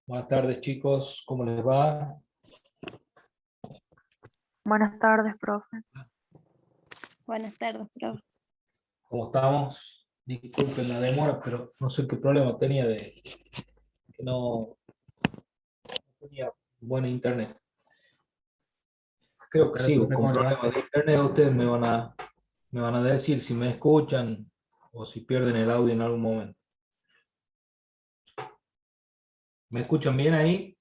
Buenas tardes, chicos. ¿Cómo les va? Buenas tardes, profe. Buenas tardes, profe. ¿Cómo estamos? Disculpen la demora, pero no sé qué problema tenía de que no tenía buen internet. Creo que sigo con problemas de internet. Ustedes me van a decir si me escuchan o si pierden el audio en algún momento. ¿Me escuchan bien ahí?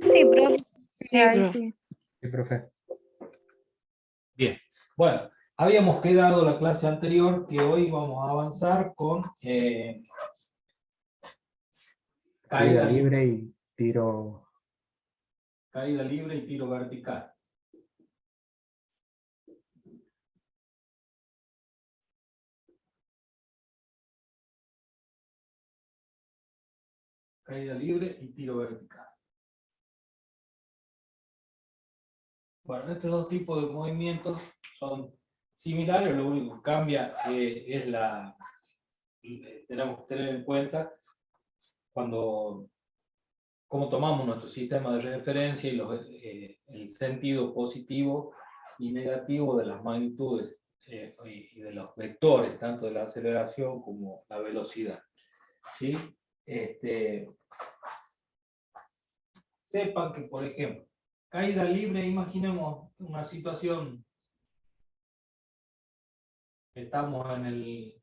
Sí, profe. Sí, ahí sí. Sí, profe. Bien. Bueno, habíamos quedado la clase anterior que hoy vamos a avanzar con Caída libre y tiro. caída libre y tiro vertical. Caída libre y tiro vertical. Bueno, estos dos tipos de movimientos son similares, lo único que cambia es tenemos que tener en cuenta cómo tomamos nuestro sistema de referencia y el sentido positivo y negativo de las magnitudes y de los vectores, tanto de la aceleración como la velocidad. ¿Sí? Sepan que, por ejemplo, caída libre, imaginemos una situación, estamos en el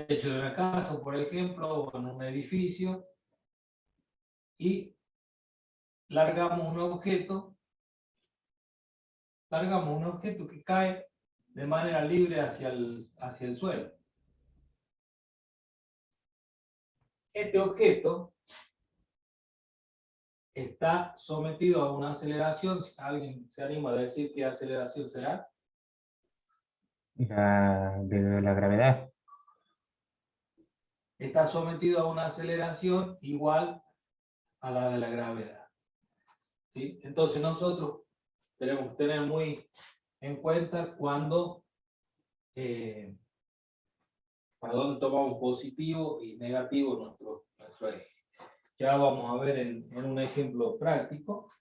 techo de una casa, por ejemplo, o en un edificio, y largamos un objeto que cae de manera libre hacia el suelo. Este objeto está sometido a una aceleración. ¿Alguien se anima a decir qué aceleración será? De la gravedad. Está sometido a una aceleración igual a la de la gravedad. ¿Sí? Entonces nosotros tenemos que tener muy en cuenta para dónde tomamos positivo y negativo nuestro eje. Ya vamos a ver en un ejemplo práctico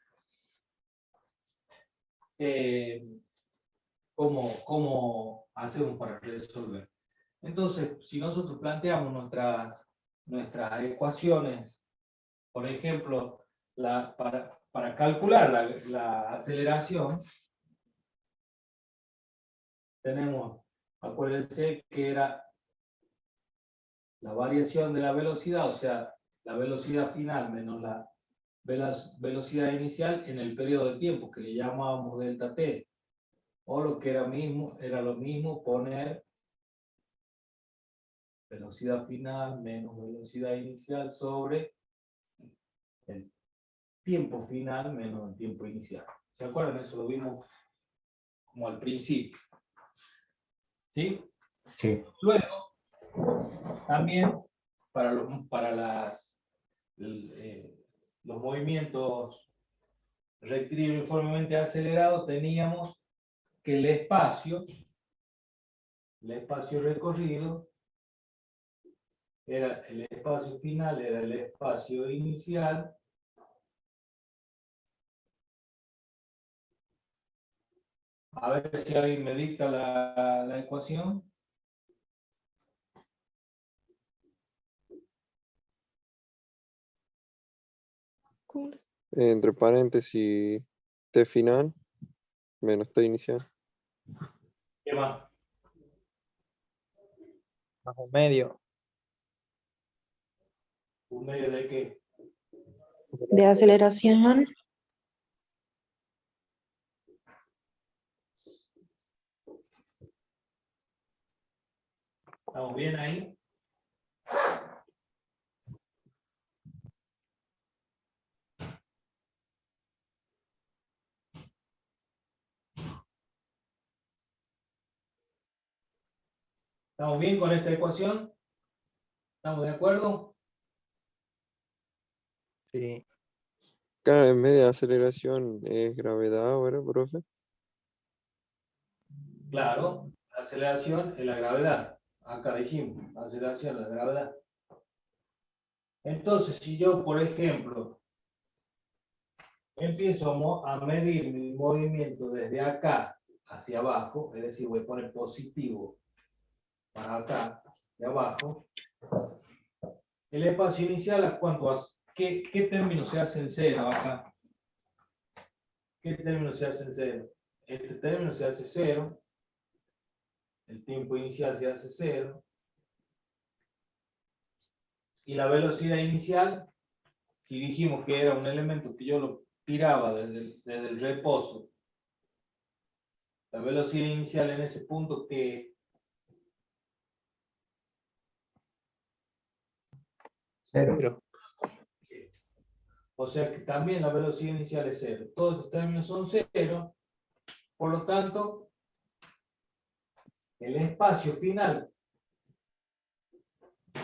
cómo hacemos para resolver. Entonces, si nosotros planteamos nuestras ecuaciones, por ejemplo, para calcular la aceleración, acuérdense que era la variación de la velocidad, o sea, la velocidad final menos la velocidad inicial en el periodo de tiempo, que le llamábamos delta t, o lo que era lo mismo poner velocidad final menos velocidad inicial sobre el tiempo final menos el tiempo inicial. ¿Se acuerdan? Eso lo vimos como al principio. ¿Sí? Sí. Luego, también para los movimientos rectilíneos uniformemente acelerados teníamos que el espacio recorrido era el espacio final, era el espacio inicial a ver si alguien me dicta la ecuación. Entre paréntesis, T final menos T inicial. ¿Qué más? Bajo medio. ¿Un medio de qué? De aceleración. ¿Estamos bien ahí? ¿Estamos bien con esta ecuación? ¿Estamos de acuerdo? Sí. Claro, en vez de aceleración es gravedad ahora, profe. Claro, la aceleración es la gravedad. Acá dijimos, la aceleración es la gravedad. Entonces, si yo, por ejemplo, empiezo a medir mi movimiento desde acá hacia abajo, es decir, voy a poner positivo para acá, hacia abajo, el espacio inicial, ¿a cuánto hace? ¿Qué término se hace en cero acá? ¿Qué término se hace en cero? Este término se hace cero, el tiempo inicial se hace cero, y la velocidad inicial, si dijimos que era un elemento que yo lo tiraba desde el reposo, la velocidad inicial en ese punto que Cero. Cero. o sea que también la velocidad inicial es cero. Todos estos términos son cero, por lo tanto, el espacio final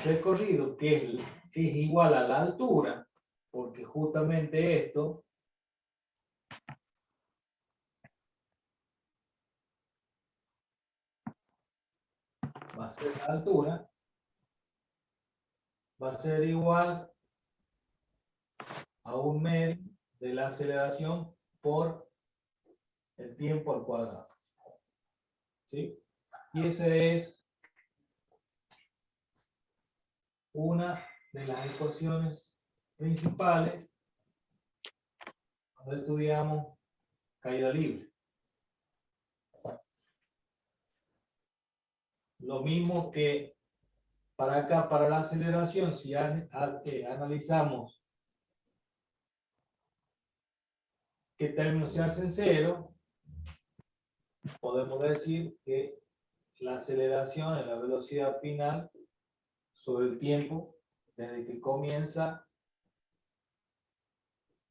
recorrido, que es igual a la altura, porque justamente esto va a ser la altura, va a ser igual a un medio de la aceleración por el tiempo al cuadrado. ¿Sí? Y esa es una de las ecuaciones principales cuando estudiamos caída libre. Lo mismo que para acá, para la aceleración, si analizamos qué términos se hacen cero, podemos decir que la aceleración es la velocidad final sobre el tiempo desde que comienza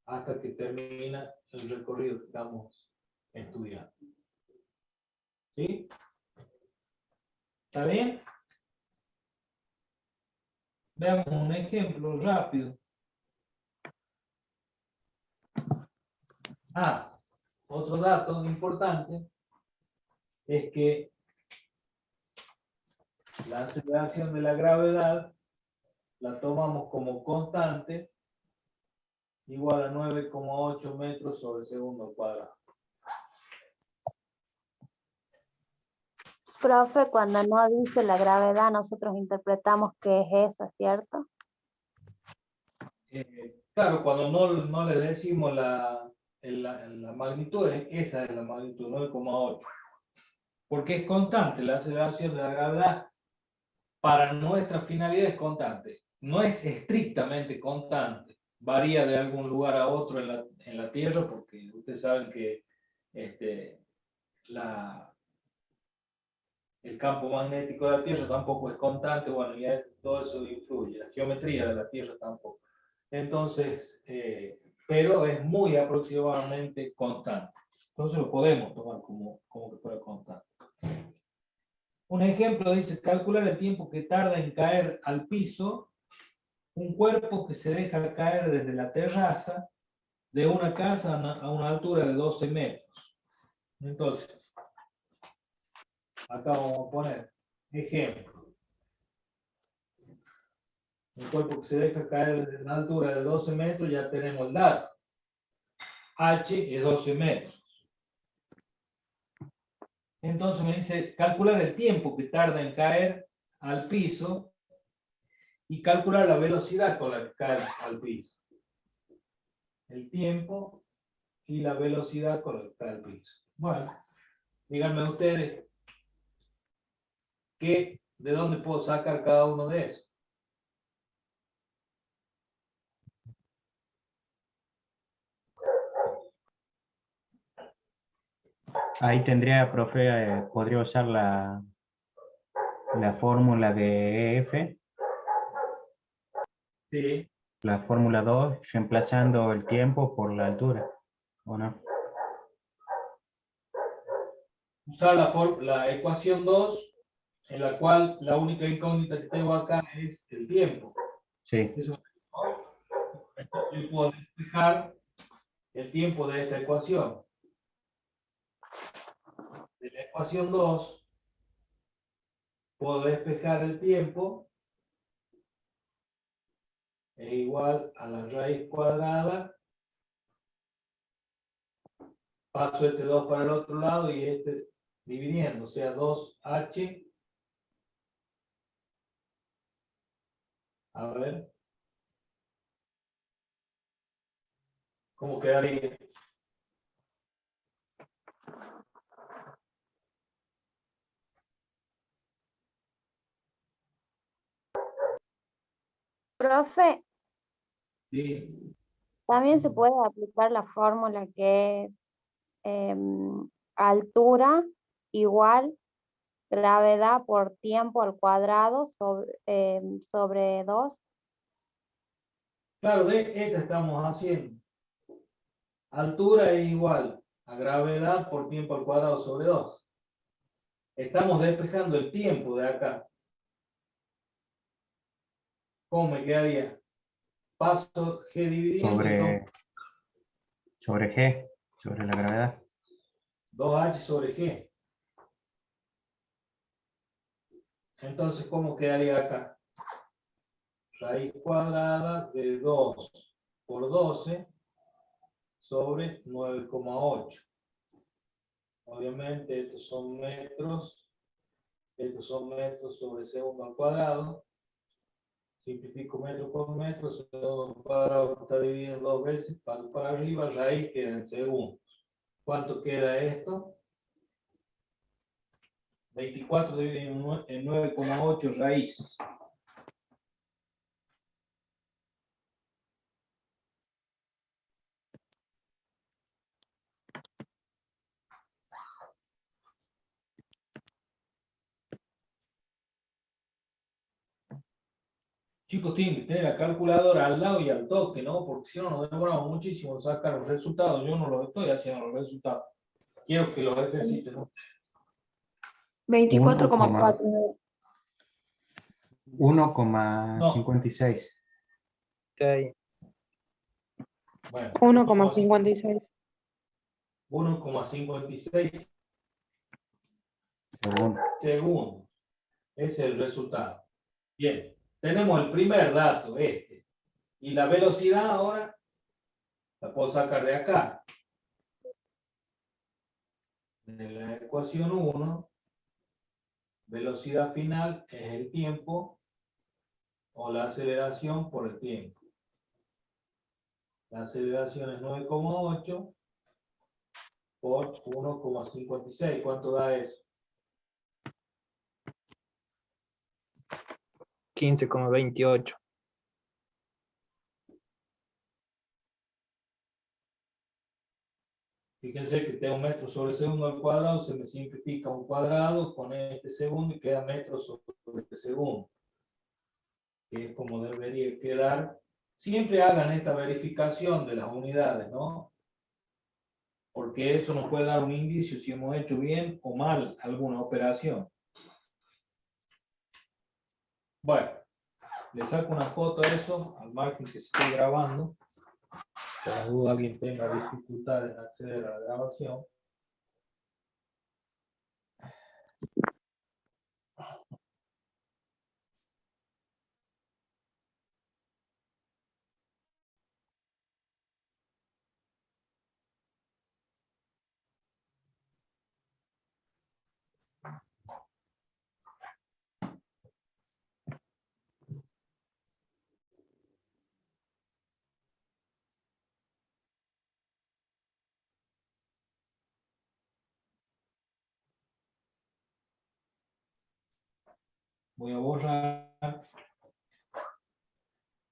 hasta que termina el recorrido que estamos estudiando. ¿Sí? ¿Está bien? Veamos un ejemplo rápido. Otro dato importante es que la aceleración de la gravedad la tomamos como constante igual a 9,8 metros sobre segundo al cuadrado. Profe, cuando no dice la gravedad, nosotros interpretamos que es esa, ¿cierto? Claro, cuando no le decimos la magnitud, esa es la magnitud, 9,8. Porque es constante, la aceleración de la gravedad para nuestra finalidad es constante. No es estrictamente constante, varía de algún lugar a otro en la Tierra, porque ustedes saben que el campo magnético de la Tierra tampoco es constante, bueno, ya todo eso influye, la geometría de la Tierra tampoco. Entonces, pero es muy aproximadamente constante. Entonces lo podemos tomar como que fuera constante. Un ejemplo dice, calcular el tiempo que tarda en caer al piso un cuerpo que se deja caer desde la terraza de una casa a una altura de 12 metros. Entonces, acá vamos a poner ejemplo. Un cuerpo que se deja caer desde una altura de 12 metros, ya tenemos el dato. H es 12 metros. Entonces me dice calcular el tiempo que tarda en caer al piso y calcular la velocidad con la que cae al piso. El tiempo y la velocidad con la que cae al piso. Bueno, díganme ustedes de dónde puedo sacar cada uno de esos. Ahí tendría, profe, podría usar la fórmula de EF, Sí. la fórmula 2, reemplazando el tiempo por la altura, ¿o no? Usar la ecuación 2, en la cual la única incógnita que tengo acá es el tiempo. Sí, Eso, entonces yo puedo despejar el tiempo de esta ecuación. De la ecuación 2, puedo despejar el tiempo es igual a la raíz cuadrada. Paso este 2 para el otro lado y este dividiendo, o sea, 2h. A ver. ¿Cómo quedaría? Profe, Sí. también se puede aplicar la fórmula que es altura igual gravedad por tiempo al cuadrado sobre 2. Claro, de esta estamos haciendo. Altura es igual a gravedad por tiempo al cuadrado sobre 2. Estamos despejando el tiempo de acá. ¿Cómo me quedaría? Paso G dividiendo sobre G, sobre la gravedad. 2H sobre G. Entonces, ¿cómo quedaría acá? Raíz cuadrada de 2 por 12 sobre 9,8. Obviamente estos son metros sobre segundo al cuadrado. Simplifico metro por metro, segundo al cuadrado está dividido en 2 veces, paso para arriba, raíz queda en segundos. ¿Cuánto queda esto? 24 dividido en 9,8 raíz. Chicos, tienen que tener la calculadora al lado y al toque, ¿no? Porque si no nos demoramos muchísimo en sacar los resultados. Yo no los estoy haciendo los resultados. Quiero que los ejerciten, ¿no? 24,4. 1,56. Bueno, 1,56. 1,56 segundos. Ese es el resultado. Bien, tenemos el primer dato, este. Y la velocidad ahora la puedo sacar de acá. De la ecuación 1, velocidad final es el tiempo o la aceleración por el tiempo. La aceleración es 9,8 por 1,56. ¿Cuánto da eso? 15,28. Fíjense que tengo metros sobre segundo al cuadrado, se me simplifica un cuadrado con este segundo y queda metros sobre este segundo. Que es como debería quedar. Siempre hagan esta verificación de las unidades, ¿no? Porque eso nos puede dar un indicio si hemos hecho bien o mal alguna operación. Bueno, le saco una foto a eso, al margen que se esté grabando. Por la duda alguien tenga dificultad en acceder a la grabación. Voy a borrar.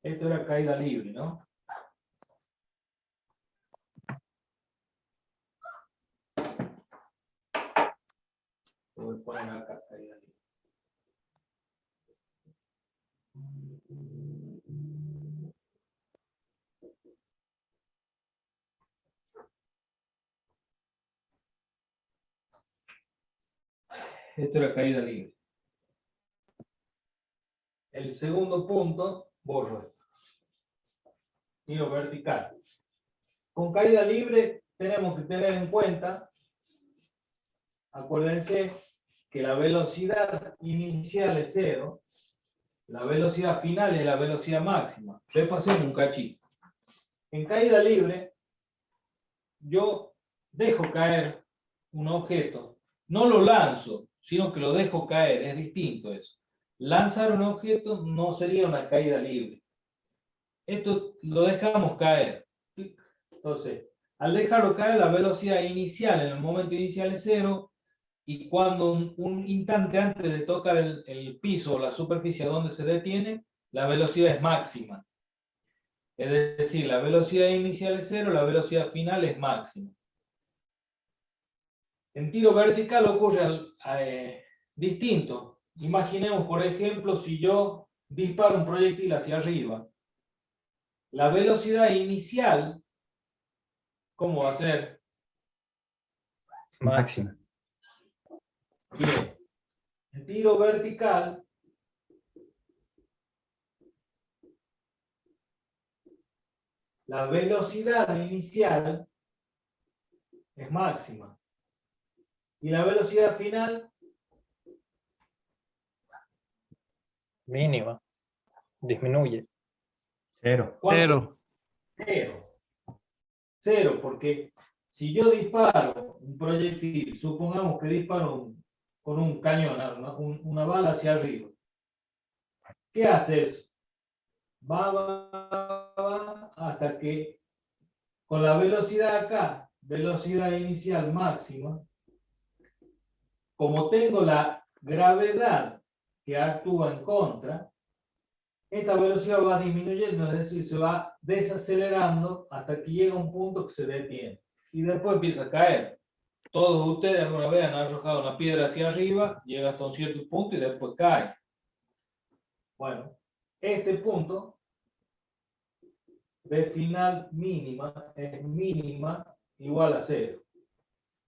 Esto era caída libre, ¿no? Voy a poner acá caída libre. Esto era caída libre. El segundo punto, borro esto. Tiro vertical. Con caída libre tenemos que tener en cuenta, acuérdense, que la velocidad inicial es 0 la velocidad final es la velocidad máxima. Repasemos un cachito. En caída libre, yo dejo caer un objeto, no lo lanzo, sino que lo dejo caer, es distinto eso. Lanzar un objeto no sería una caída libre. Esto lo dejamos caer. Entonces, al dejarlo caer, la velocidad inicial en el momento inicial es 0, y cuando un instante antes de tocar el piso o la superficie donde se detiene, la velocidad es máxima. Es decir, la velocidad inicial es 0, la velocidad final es máxima. En tiro vertical ocurre distinto. Imaginemos, por ejemplo, si yo disparo un proyectil hacia arriba. La velocidad inicial, ¿cómo va a ser? Máxima. Bien. En tiro vertical, la velocidad inicial es máxima. Y la velocidad final, Mínima. Disminuye. 0. ¿cuánto? 0. 0, porque si yo disparo un proyectil, supongamos que disparo con un cañón, una bala hacia arriba. ¿Qué hace eso? Va hasta que con la velocidad acá, velocidad inicial máxima, como tengo la gravedad que actúa en contra, esta velocidad va disminuyendo, es decir, se va desacelerando hasta que llega a un punto que se detiene. Y después empieza a caer. Todos ustedes alguna vez han arrojado una piedra hacia arriba, llega hasta un cierto punto y después cae. Bueno, este punto de final mínima es mínima igual a 0.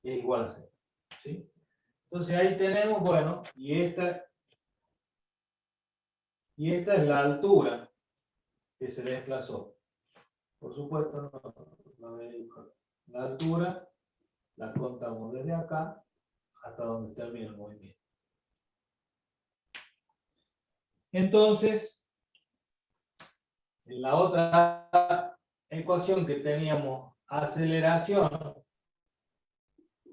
Es igual a 0. ¿Sí? Entonces ahí tenemos, bueno, y esta es la altura que se desplazó. Por supuesto, la altura la contamos desde acá hasta donde termina el movimiento. Entonces, en la otra ecuación que teníamos, aceleración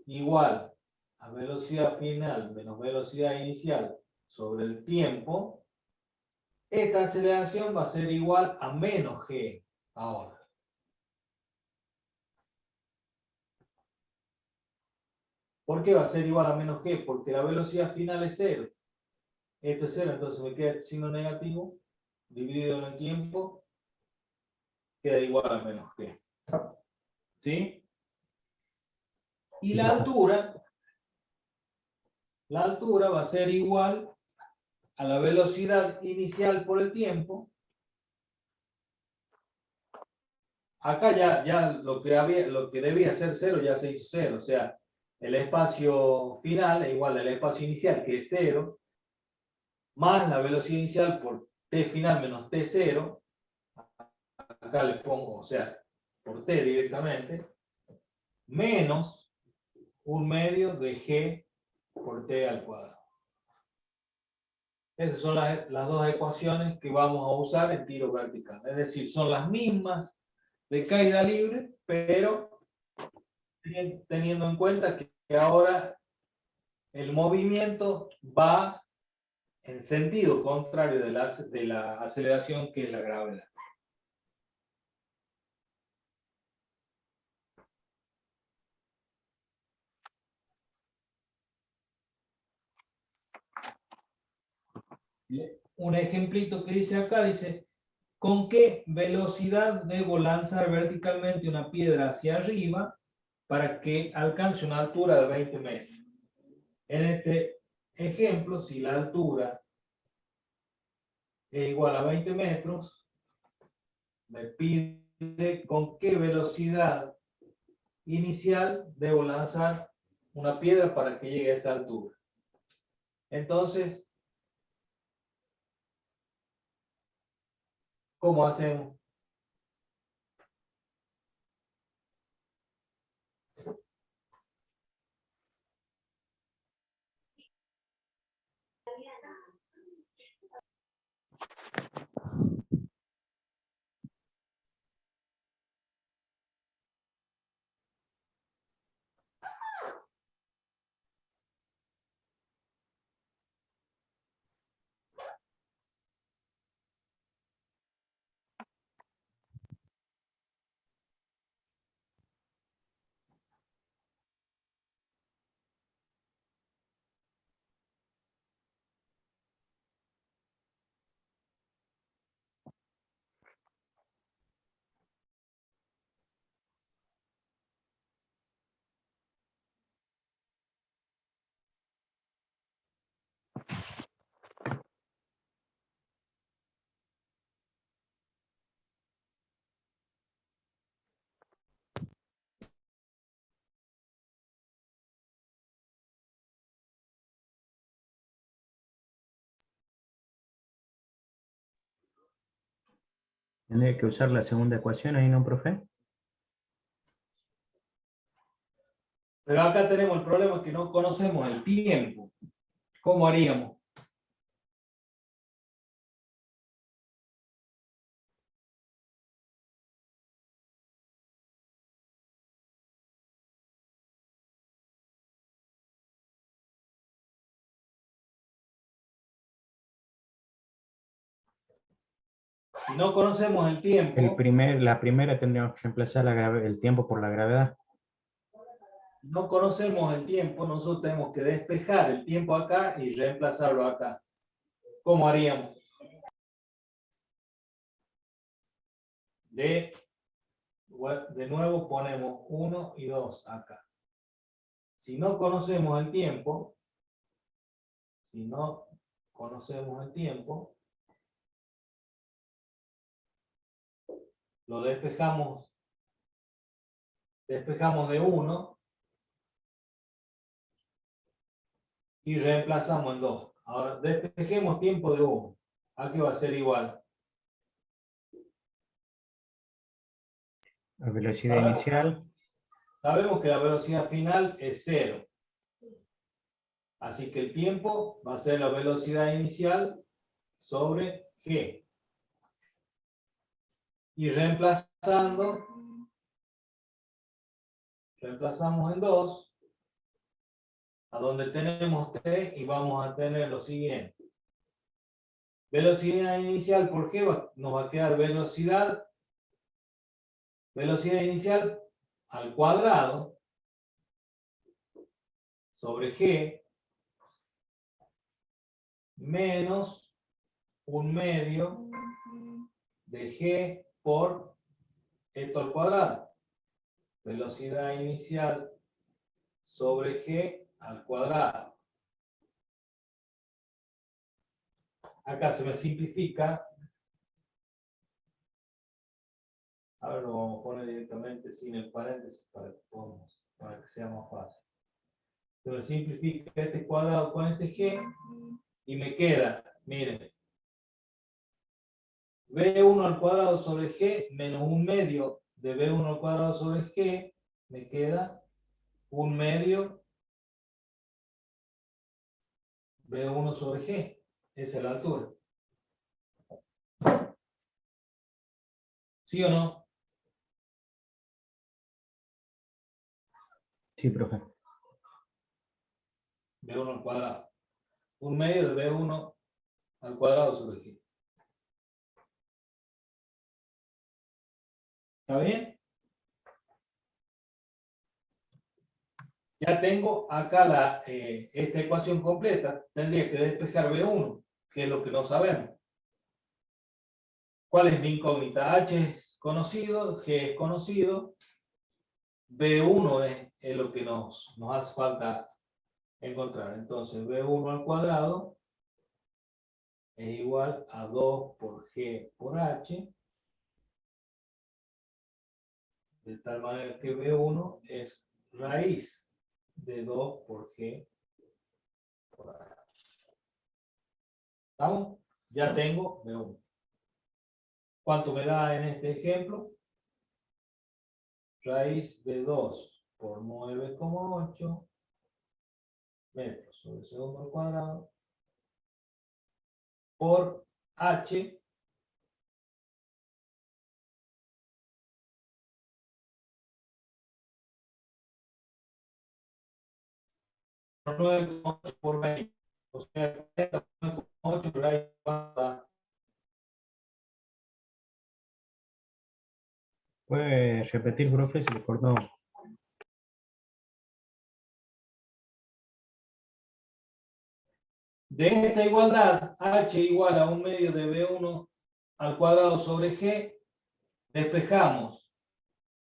igual a velocidad final menos velocidad inicial sobre el tiempo, esta aceleración va a ser igual a menos g ahora. ¿Por qué va a ser igual a menos g? Porque la velocidad final es 0. Esto es 0, entonces me queda el signo negativo dividido en el tiempo, queda igual a menos g. ¿Sí? Y la altura va a ser igual a la velocidad inicial por el tiempo. Acá ya lo que debía ser 0 ya se hizo 0, o sea, el espacio final es igual al espacio inicial, que es 0, más la velocidad inicial por t final menos t0, acá le pongo, o sea, por t directamente, menos 1/2 de g por t al cuadrado. Esas son las dos ecuaciones que vamos a usar en tiro vertical. Es decir, son las mismas de caída libre, pero teniendo en cuenta que ahora el movimiento va en sentido contrario de la aceleración, que es la gravedad. Un ejemplito que dice acá, dice, ¿con qué velocidad debo lanzar verticalmente una piedra hacia arriba para que alcance una altura de 20 metros? En este ejemplo, si la altura es igual a 20 metros, me pide con qué velocidad inicial debo lanzar una piedra para que llegue a esa altura. Entonces, ¿cómo hacemos? Tendría que usar la segunda ecuación ahí, ¿no, profe? Pero acá tenemos el problema que no conocemos el tiempo. ¿Cómo haríamos? Si no conocemos el tiempo, La primera tendríamos que reemplazar el tiempo por la gravedad. no conocemos el tiempo, nosotros tenemos que despejar el tiempo acá y reemplazarlo acá. ¿Cómo haríamos? De nuevo ponemos 1 y 2 acá. Si no conocemos el tiempo, lo despejamos de 1 y reemplazamos en 2. Ahora despejemos tiempo de 1. Aquí va a ser igual. La velocidad inicial. Sabemos que la velocidad final es 0. Así que el tiempo va a ser la velocidad inicial sobre g. Y reemplazamos en 2, a donde tenemos t, y vamos a tener lo siguiente. Velocidad inicial por g nos va a quedar velocidad inicial al cuadrado sobre g menos 1/2 de g por esto al cuadrado. Velocidad inicial sobre g al cuadrado. Acá se me simplifica. Ahora lo vamos a poner directamente sin el paréntesis para que sea más fácil. Se me simplifica este cuadrado con este g y me queda, miren, b1 al cuadrado sobre g menos 1/2 de b1 al cuadrado sobre g, me queda 1/2 b1 sobre g. Esa es la altura. ¿Sí o no? Sí, profe. b1 al cuadrado. 1/2 de b1 al cuadrado sobre g. ¿Está bien? Ya tengo acá esta ecuación completa. Tendría que despejar B1, que es lo que no sabemos. ¿Cuál es mi incógnita? H es conocido, G es conocido. B1 es lo que nos hace falta encontrar. Entonces, B1 al cuadrado es igual a 2 por G por H. De tal manera que B1 es raíz de 2 por G por H. ¿Estamos? Ya tengo B1. ¿Cuánto me da en este ejemplo? Raíz de 2 por 9,8 metros sobre segundo al cuadrado por H por 9,8 por 20. O sea, 9,8 raíz cuánta. ¿Puede repetir, profe? Se le cortó. De esta igualdad, H igual a 1/2 de B1 al cuadrado sobre G, despejamos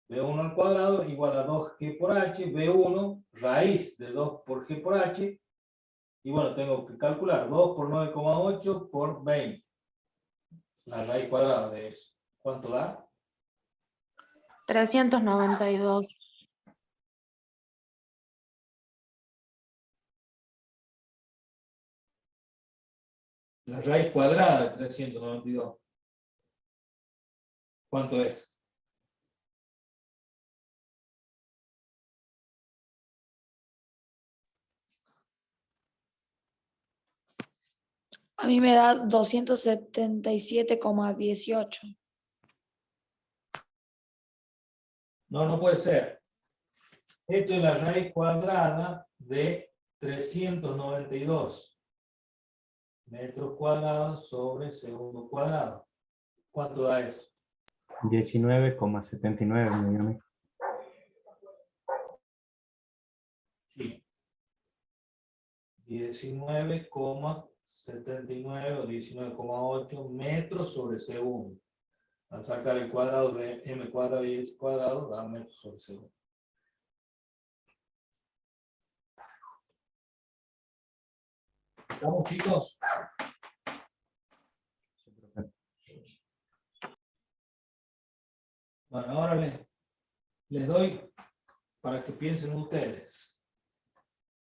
B1 al cuadrado igual a 2G por H, B1 raíz de 2 por G por H, y bueno, tengo que calcular 2 por 9,8 por 20. La raíz cuadrada de eso. ¿Cuánto da? 392. La raíz cuadrada de 392. ¿Cuánto es? A mí me da 277,18. No, no puede ser. Esto es la raíz cuadrada de 392 metros cuadrados sobre segundo cuadrado. ¿Cuánto da eso? 19,79 mi amigo. Sí. 19,79 o 19,8 metros sobre segundo. Al sacar el cuadrado de m cuadrado y x cuadrado, da metros sobre segundo. ¿Estamos, chicos? Bueno, ahora les doy para que piensen ustedes.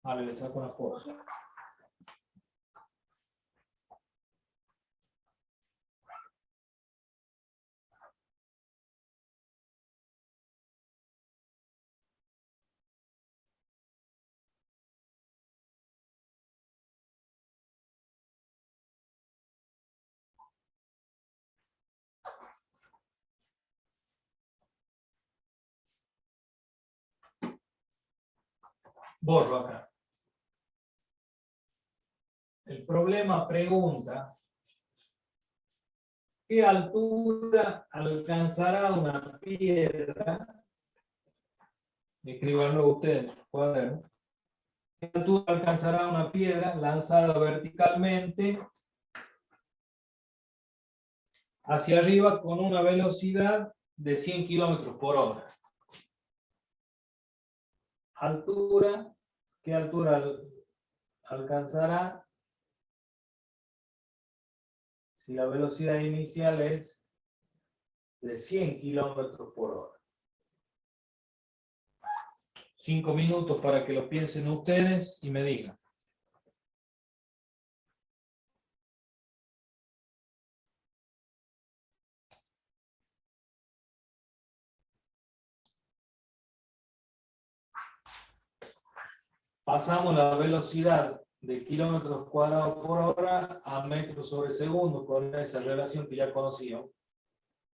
Vale, les saco una foto. Borro acá. El problema pregunta: ¿qué altura alcanzará una piedra? Escríbanlo ustedes en su cuaderno. ¿Qué altura alcanzará una piedra lanzada verticalmente hacia arriba con una velocidad de 100 kilómetros por hora? Altura, ¿qué altura alcanzará si la velocidad inicial es de 100 kilómetros por hora? 5 minutos para que lo piensen ustedes y me digan. Pasamos la velocidad de kilómetros cuadrados por hora a metros sobre segundo con esa relación que ya conocíamos.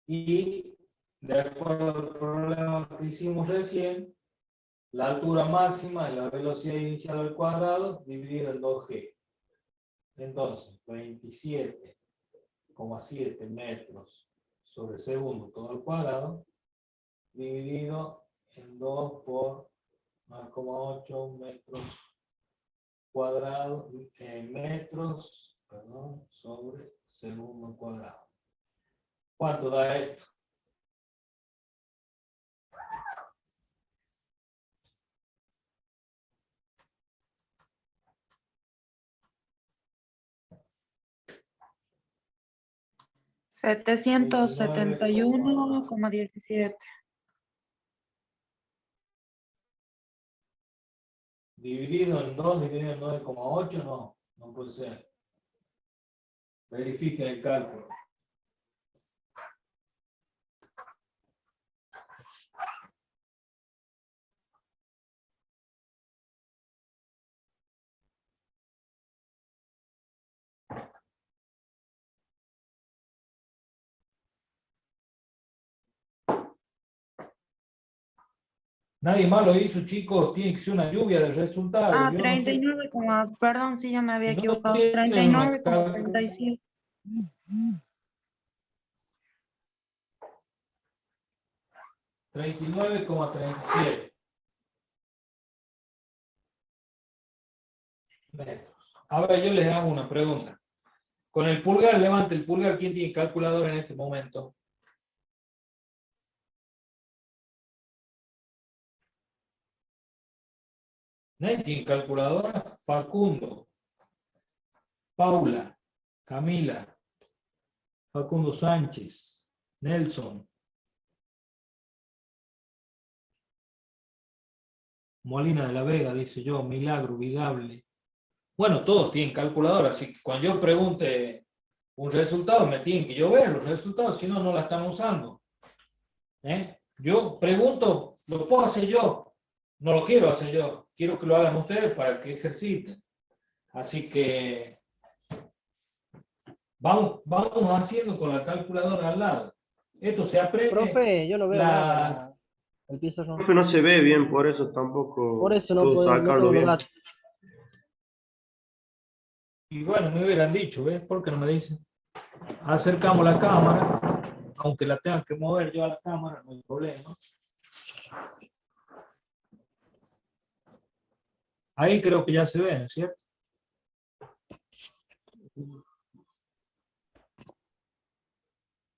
Y de acuerdo al problema que hicimos recién, la altura máxima es la velocidad inicial al cuadrado dividido en 2g. Entonces, 27,7 metros sobre segundo todo al cuadrado dividido en 2 por 9,8 metros cuadrados, metros, perdón, sobre segundo cuadrado. ¿Cuánto da esto? $771,17. Dividido en 2, dividido en 9,8, no puede ser. Verifiquen el cálculo. Nadie más lo hizo, chicos. Tiene que ser una lluvia de resultados. Ah, Yo no sé. 39, perdón, sí, ya me había No equivocado. tienen una 39,37. 39,37 metros. A ver, yo les hago una pregunta. Con el pulgar, levante el pulgar. ¿Quién tiene calculadora en este momento? ¿Nadie tiene calculadora? Facundo, Paula, Camila, Facundo Sánchez, Nelson, Molina de la Vega, dice yo, Milagro, Vidable. Bueno, todos tienen calculadora, así que cuando yo pregunte un resultado, me tienen que yo ver los resultados, si no, no la están usando. Yo pregunto, ¿lo puedo hacer yo? No lo quiero hacer yo, quiero que lo hagan ustedes para que ejerciten. Así que vamos haciendo con la calculadora al lado. Esto se aprende. Profe, yo no veo la, nada el pizarrón. Profe, no se ve bien, por eso Por tampoco eso no puedo puedo, no sacarlo tengo los bien. datos. Y bueno, me hubieran dicho, ¿ves? ¿Por qué no me dicen? Acercamos la cámara, aunque la tenga que mover yo a la cámara, no hay problema. Ahí creo que ya se ve, ¿cierto?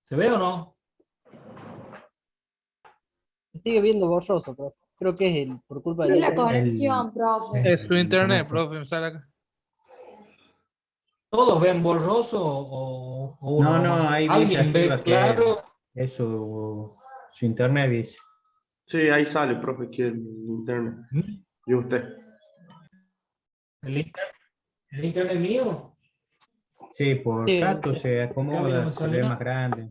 ¿Se ve o no? Se sigue viendo borroso, profe. Creo que es por culpa del Es la internet. conexión, profe. Es su internet, profe. Sale acá. ¿Todos ven borroso o uno No, nomás? no, ahí dice ¿Alguien ve arriba que claro? es su internet, dice. Sí, ahí sale, profe, que el internet. ¿Mm? Y usted. ¿El internet mío? Sí, por Sí, rato sí. se Que a mí no acomoda, me se sale ve nada. más grande.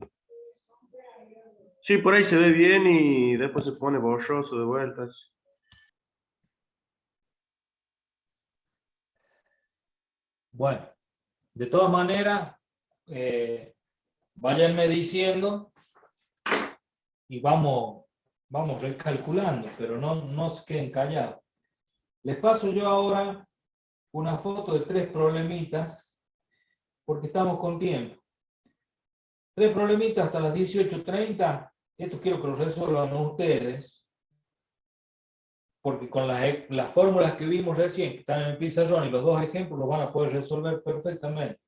Sí, por ahí se ve bien y después se pone borroso de vueltas. Bueno, de todas maneras, váyanme diciendo y vamos recalculando, pero no se queden callados. Les paso yo ahora una foto de 3 problemitas, porque estamos con tiempo. 3 problemitas hasta las 18:30. Esto quiero que lo resuelvan ustedes, porque con las fórmulas que vimos recién, que están en el pizarrón, y los 2 ejemplos los van a poder resolver perfectamente.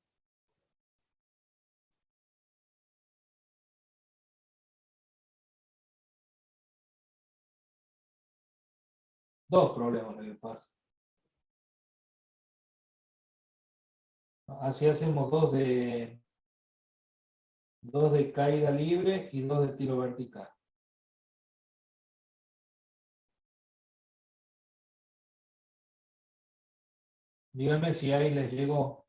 Dos problemas que les pasa. Así hacemos dos de caída libre y 2 de tiro vertical. Díganme si ahí les llegó.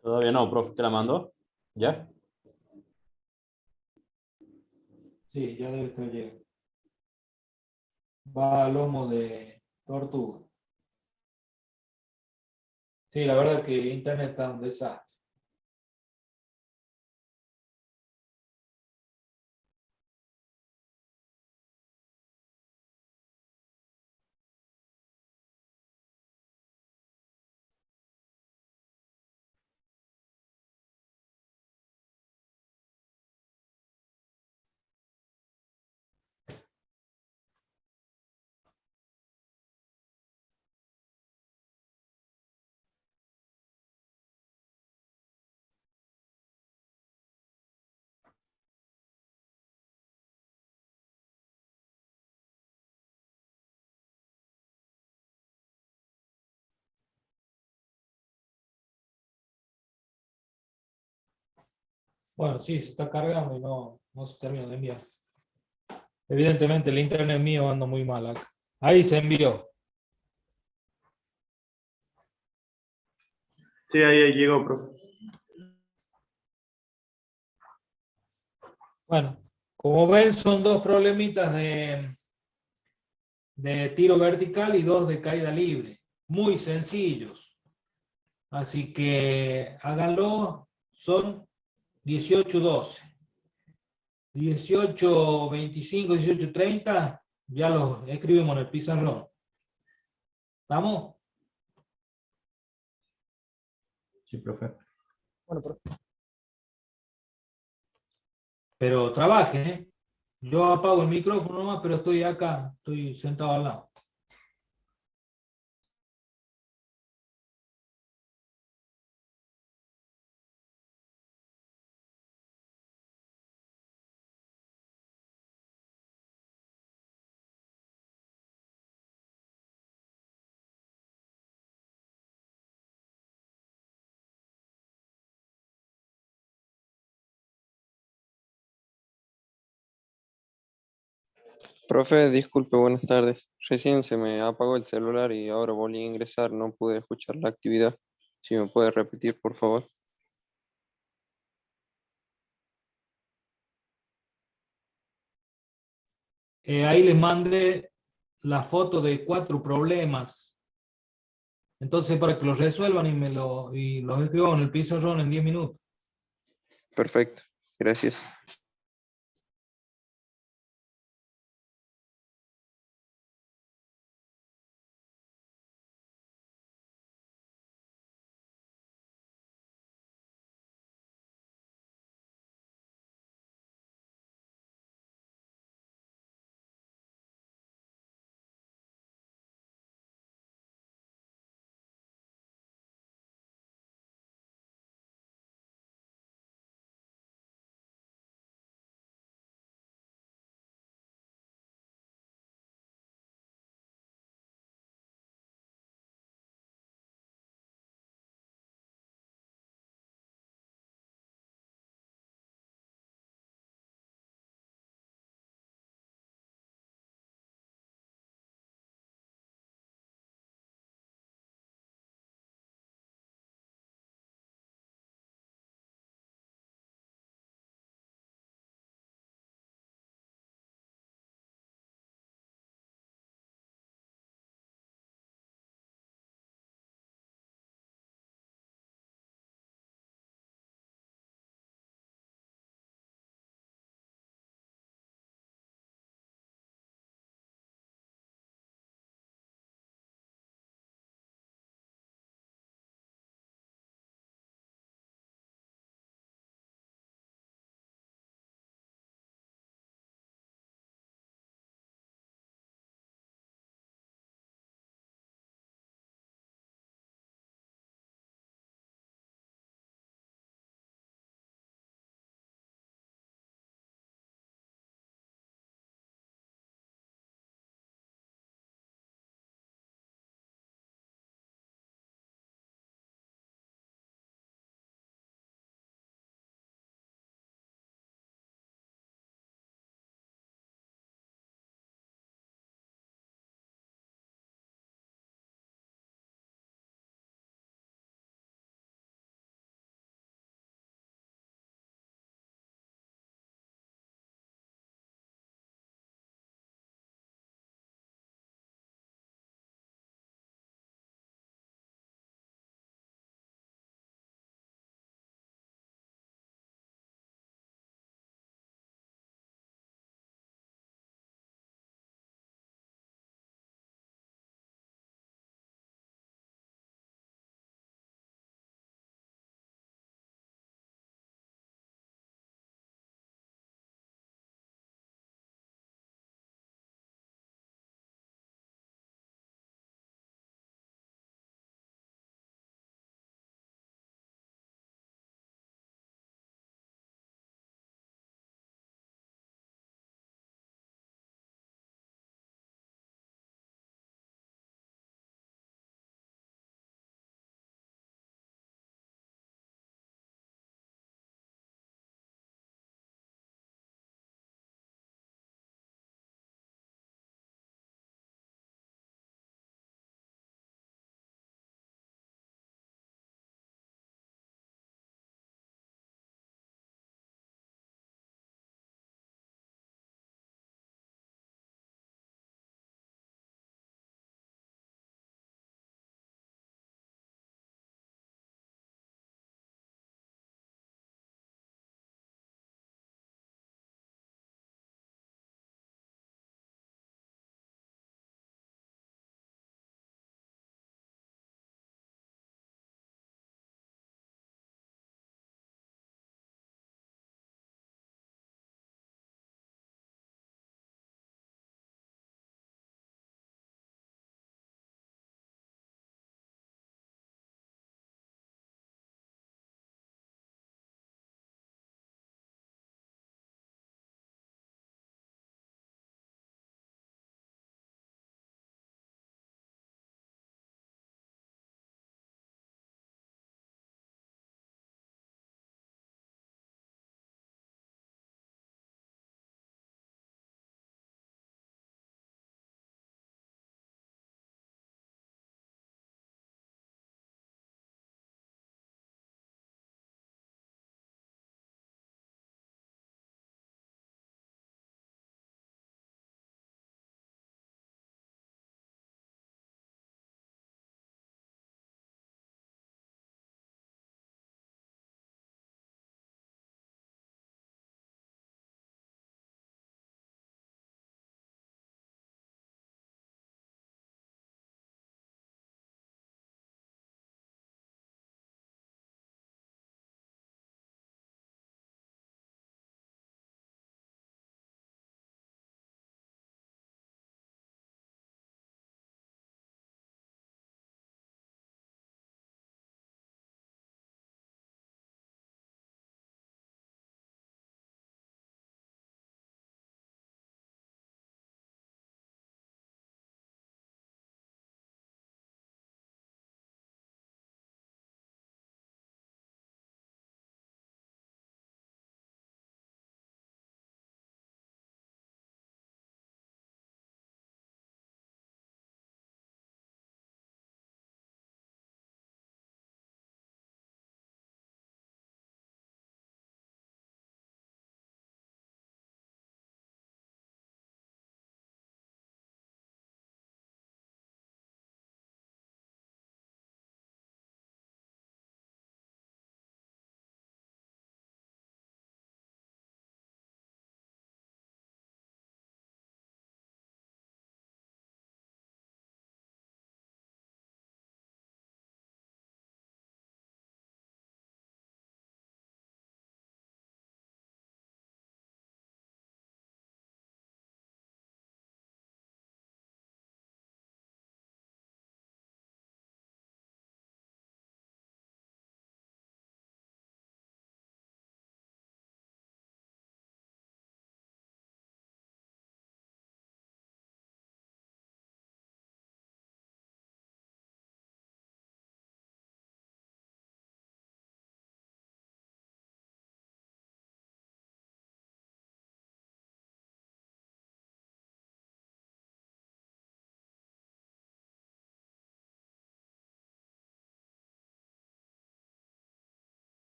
Todavía no, profe, ¿te la mandó? ¿Ya? Sí, ya debe estar llegando. Va a lomo de tortuga. Sí, la verdad que internet está un desastre. Bueno, sí, se está cargando y no se termina de enviar. Evidentemente el internet mío anda muy mal acá. Ahí se envió. Sí, ahí llegó, profe. Bueno, como ven, son 2 problemitas de tiro vertical y 2 de caída libre. Muy sencillos. Así que háganlo. Son 18-12. 18-25, 18-30, ya los escribimos en el pizarrón. ¿Vamos? Sí, profe. Bueno, profe. Pero trabajen, ¿eh? Yo apago el micrófono nomás, pero estoy acá, estoy sentado al lado. Profe, disculpe, buenas tardes. Recién se me apagó el celular y ahora volví a ingresar, no pude escuchar la actividad. Si me puede repetir, por favor. Ahí les mandé la foto de 4 problemas. Entonces, para que los resuelvan y los escriban en el pizarrón en 10 minutos. Perfecto, gracias.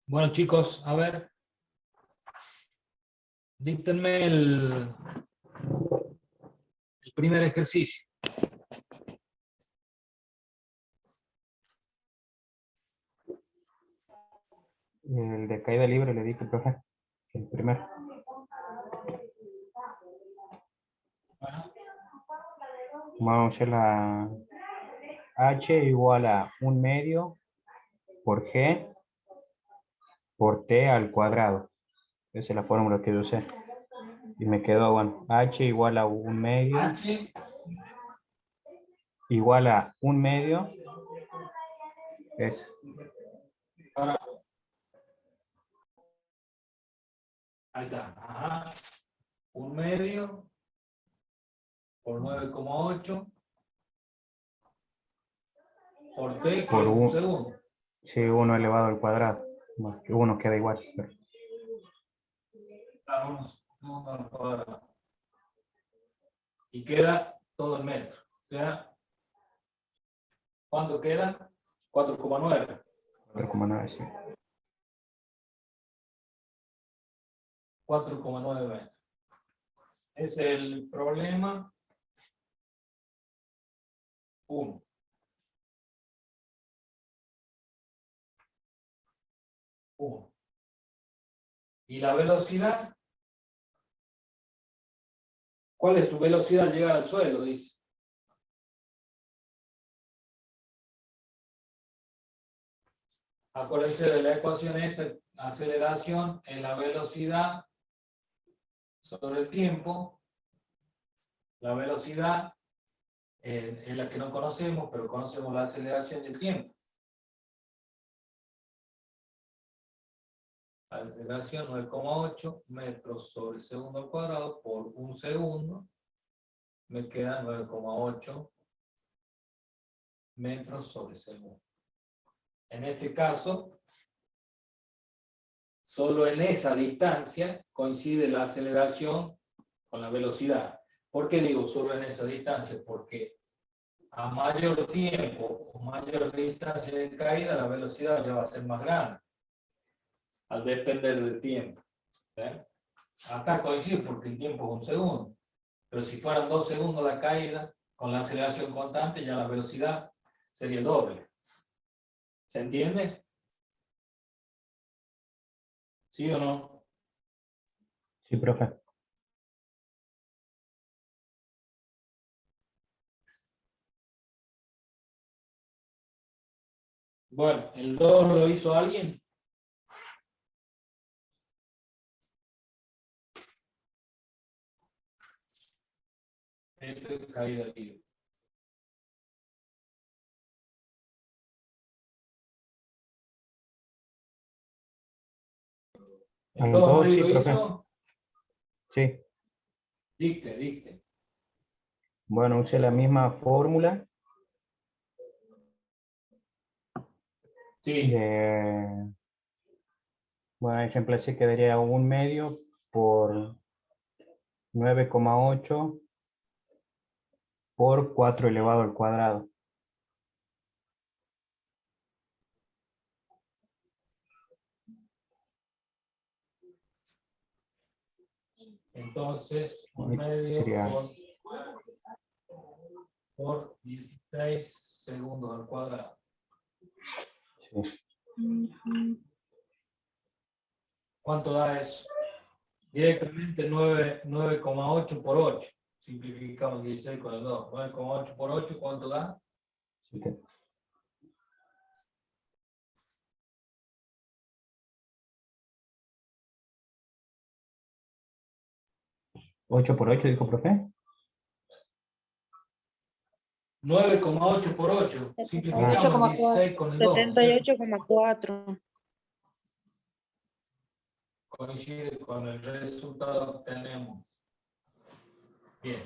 Bueno, chicos, a ver. Díctenme el primer ejercicio. El de caída libre le dije, profe. El primero. Bueno, Vamos a hacer la H igual a 1/2 por G por T al cuadrado. Esa es la fórmula que yo usé. Y me quedó, bueno, H igual a 1/2 H, igual a 1/2 es ahora. Ahí está. Ajá. 1/2 por 9,8 por T, que por es un un segundo. sí, 1 elevado al cuadrado. Bueno, que 1 queda igual. Pero Ah, uno segundo al cuadrado. Y queda todo en metro. Queda, ¿cuánto queda? 4,9. 4,9, sí. 4,9 metros. Es el problema 1. ¿Y la velocidad? ¿Cuál es su velocidad al llegar al suelo? Dice. Acuérdense de la ecuación esta, aceleración en la velocidad sobre el tiempo. La velocidad es la que no conocemos, pero conocemos la aceleración y el tiempo. La aceleración 9,8 metros sobre segundo al cuadrado por un segundo. Me queda 9,8 metros sobre segundo. En este caso, solo en esa distancia coincide la aceleración con la velocidad. ¿Por qué digo solo en esa distancia? Porque a mayor tiempo o mayor distancia de caída, la velocidad ya va a ser más grande, al depender del tiempo. ¿Eh? Acá coincide porque el tiempo es un segundo, pero si fueran 2 segundos la caída, con la aceleración constante, ya la velocidad sería el doble. ¿Se entiende? ¿Sí o no? Sí, profe. Bueno, ¿el 2 lo hizo alguien? Esto es caída libre. Al ¿El 2 2, nadie sí, lo profe. hizo? Sí. Dicte. Bueno, usé la misma fórmula Sí. Bueno, ejemplo, así quedaría 1/2 por 9,8 por 4 elevado al cuadrado. Entonces, Ahí 1/2 sería por 16 segundos al cuadrado. sí. ¿Cuánto da eso? Directamente 9,8 por 8. Simplificamos 16 con el 2. 9,8 por 8, ¿cuánto da? Así que 8 por 8, dijo profe. 9,8 por 8. Simplificamos 8,4. 16 con el 2. ¿Cierto? 78,4. Coincide con el resultado que tenemos. Bien.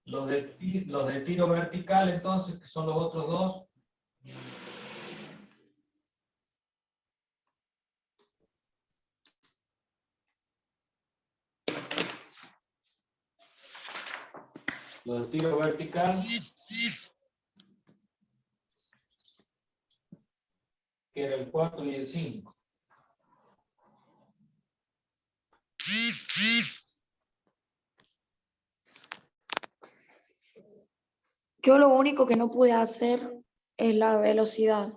Los de tiro vertical, entonces, que son los otros dos. Los de tiro vertical, que era el 4 y el 5. Yo lo único que no pude hacer es la velocidad.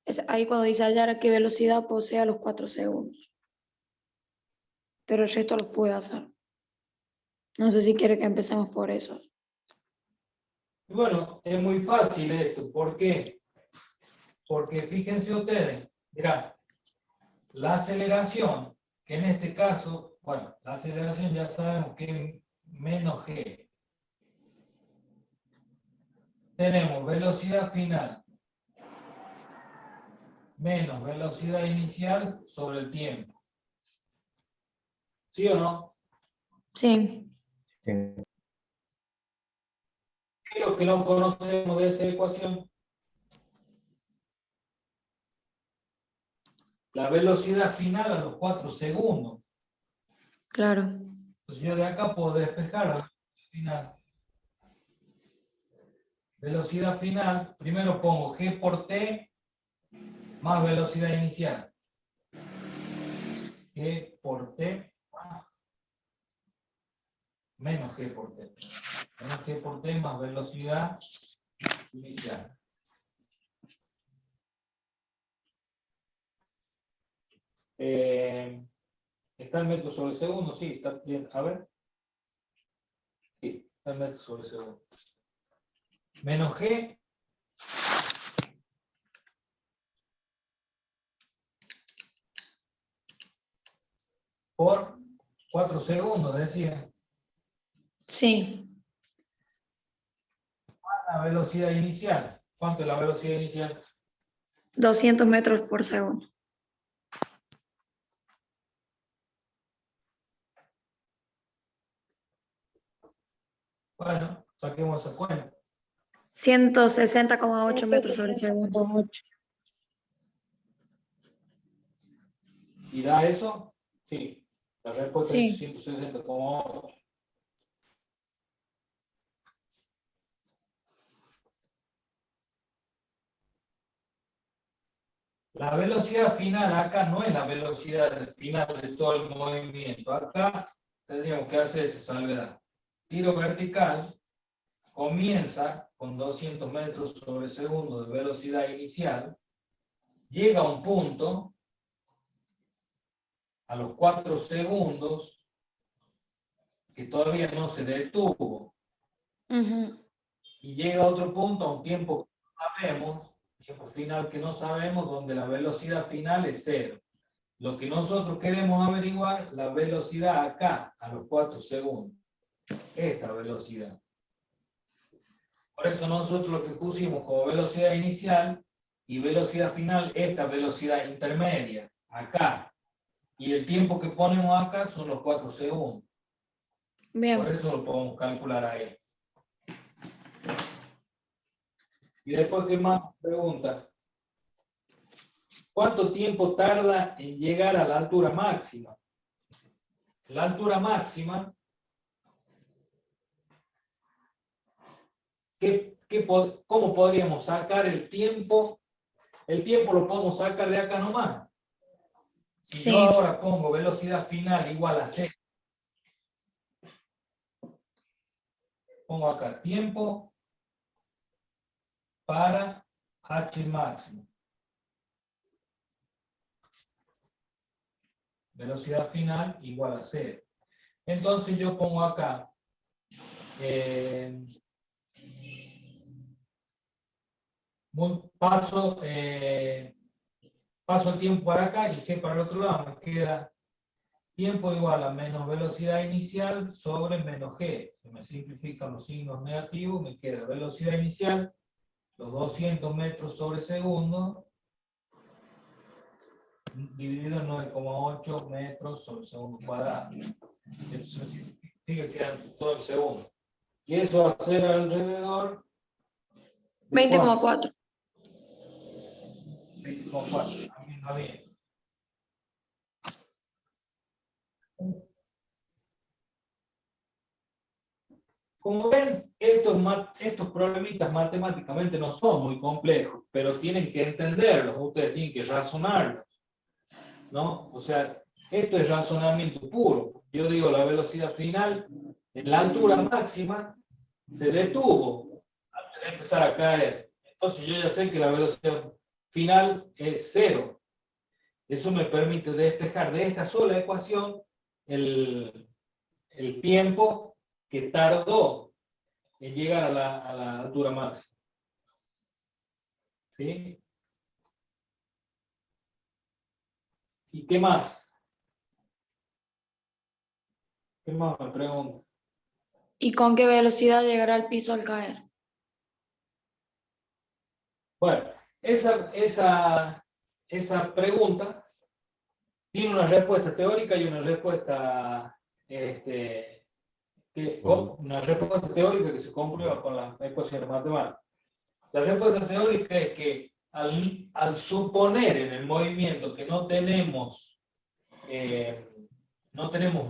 Es ahí cuando dice hallar a qué velocidad posee a los 4 segundos. Pero el resto los pude hacer. No sé si quiere que empecemos por eso. Bueno, es muy fácil esto. ¿Por qué? Porque fíjense ustedes, mirá, la aceleración, que en este caso, bueno, la aceleración ya sabemos que es menos g. Tenemos velocidad final menos velocidad inicial sobre el tiempo. ¿Sí o no? Sí. Sí. Creo que no conocemos de esa ecuación. La velocidad final a los 4 segundos. Claro. Entonces yo de acá puedo despejar la velocidad final. Velocidad final, primero pongo g por t más velocidad inicial. G por t menos g por t. Menos g por t más velocidad inicial. ¿Está el metro sobre segundo? Sí, está bien. A ver. Sí, está el metro sobre segundo. Menos g por 4 segundos, decía. Sí. La velocidad inicial. ¿Cuánto es la velocidad inicial? 200 metros por segundo. Bueno, saquemos esa cuenta. 160,8 metros sobre segundo. ¿Y da eso? Sí. La respuesta Sí. es 160,8. La velocidad final acá no es la velocidad final de todo el movimiento. Acá tendríamos que hacer esa salvedad. Tiro vertical comienza con 200 metros sobre segundo de velocidad inicial, llega a un punto a los 4 segundos que todavía no se detuvo, y llega a otro punto a un tiempo que no sabemos, tiempo final que no sabemos, donde la velocidad final es 0. Lo que nosotros queremos averiguar, la velocidad acá, a los 4 segundos. Esta velocidad. Por eso nosotros lo que pusimos como velocidad inicial y velocidad final, esta velocidad intermedia, acá. Y el tiempo que ponemos acá son los 4 segundos. Bien. Por eso lo podemos calcular ahí. Y después, ¿qué más pregunta? ¿Cuánto tiempo tarda en llegar a la altura máxima? La altura máxima, ¿cómo podríamos sacar el tiempo? El tiempo lo podemos sacar de acá nomás. Si yo ahora pongo velocidad final igual a 0, pongo acá tiempo para h máximo. Velocidad final igual a 0. Entonces yo pongo acá paso el tiempo para acá y g para el otro lado. Me queda tiempo igual a menos velocidad inicial sobre menos g. Se me simplifican los signos negativos, me queda velocidad inicial, los 200 metros sobre segundo, dividido en 9,8 metros sobre segundo cuadrado. Eso sigue quedando todo el segundo. Y eso va a ser alrededor de 20,4. 20,4. También va bien. Como ven, estos problemitas matemáticamente no son muy complejos, pero tienen que entenderlos, ustedes tienen que razonarlos, ¿no? O sea, esto es razonamiento puro. Yo digo, la velocidad final, en la altura máxima, se detuvo. a empezar a caer. Entonces yo ya sé que la velocidad final es 0. Eso me permite despejar de esta sola ecuación el tiempo que tardó en llegar a la altura máxima. ¿Sí? ¿Y qué más? ¿Qué más me pregunto? ¿Y con qué velocidad llegará al piso al caer? Bueno, esa pregunta tiene una respuesta teórica y una respuesta, una respuesta teórica que se comprueba con las ecuaciones matemáticas. La respuesta teórica es que al suponer en el movimiento que no tenemos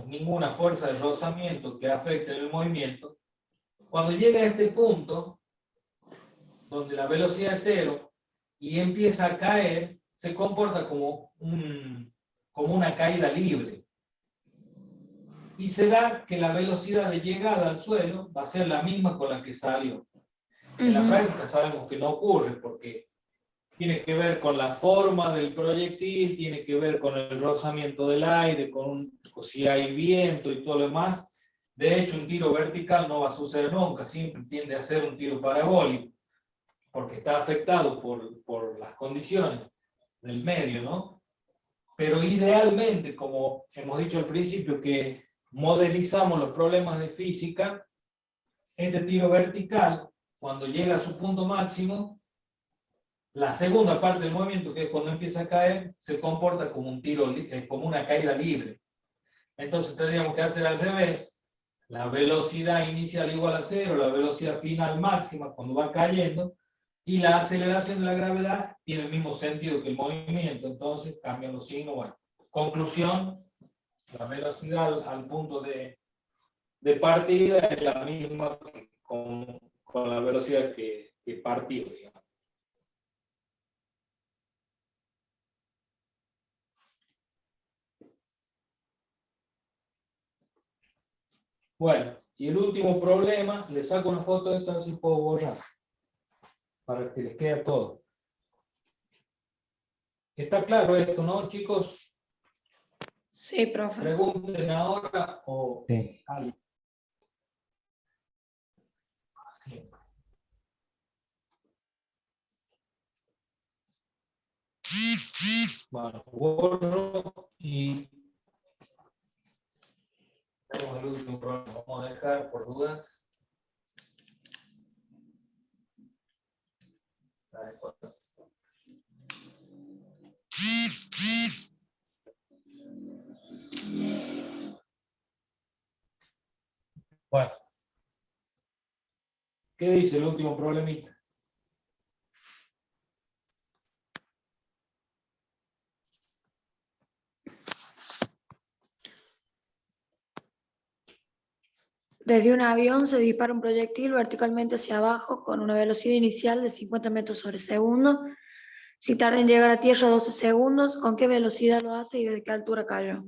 ninguna fuerza de rozamiento que afecte el movimiento, cuando llega a este punto, donde la velocidad es 0 y empieza a caer, se comporta como una caída libre. Y se da que la velocidad de llegada al suelo va a ser la misma con la que salió. En la práctica sabemos que no ocurre porque tiene que ver con la forma del proyectil, tiene que ver con el rozamiento del aire, con si hay viento y todo lo demás. De hecho, un tiro vertical no va a suceder nunca, siempre tiende a ser un tiro parabólico, porque está afectado por las condiciones del medio, ¿no? Pero idealmente, como hemos dicho al principio, que modelizamos los problemas de física, este tiro vertical, cuando llega a su punto máximo, la segunda parte del movimiento, que es cuando empieza a caer, se comporta como un tiro, como una caída libre. Entonces tendríamos que hacer al revés. La velocidad inicial igual a 0, la velocidad final máxima cuando va cayendo, y la aceleración de la gravedad tiene el mismo sentido que el movimiento, entonces cambian los signos. Bueno, conclusión, la velocidad al punto de partida es la misma que con la velocidad que partió, digamos. Bueno, y el último problema, le saco una foto de esto, a ver si puedo borrar, para que les quede todo. ¿Está claro esto, no, chicos? Sí, profe. Pregunten ahora o... Sí. Sí. Bueno, borro y... tenemos el último problema. Vamos a dejar por dudas. Bueno. ¿Qué dice el último problemita? Desde un avión se dispara un proyectil verticalmente hacia abajo con una velocidad inicial de 50 metros sobre segundo. Si tarda en llegar a tierra 12 segundos, ¿con qué velocidad lo hace y desde qué altura cayó?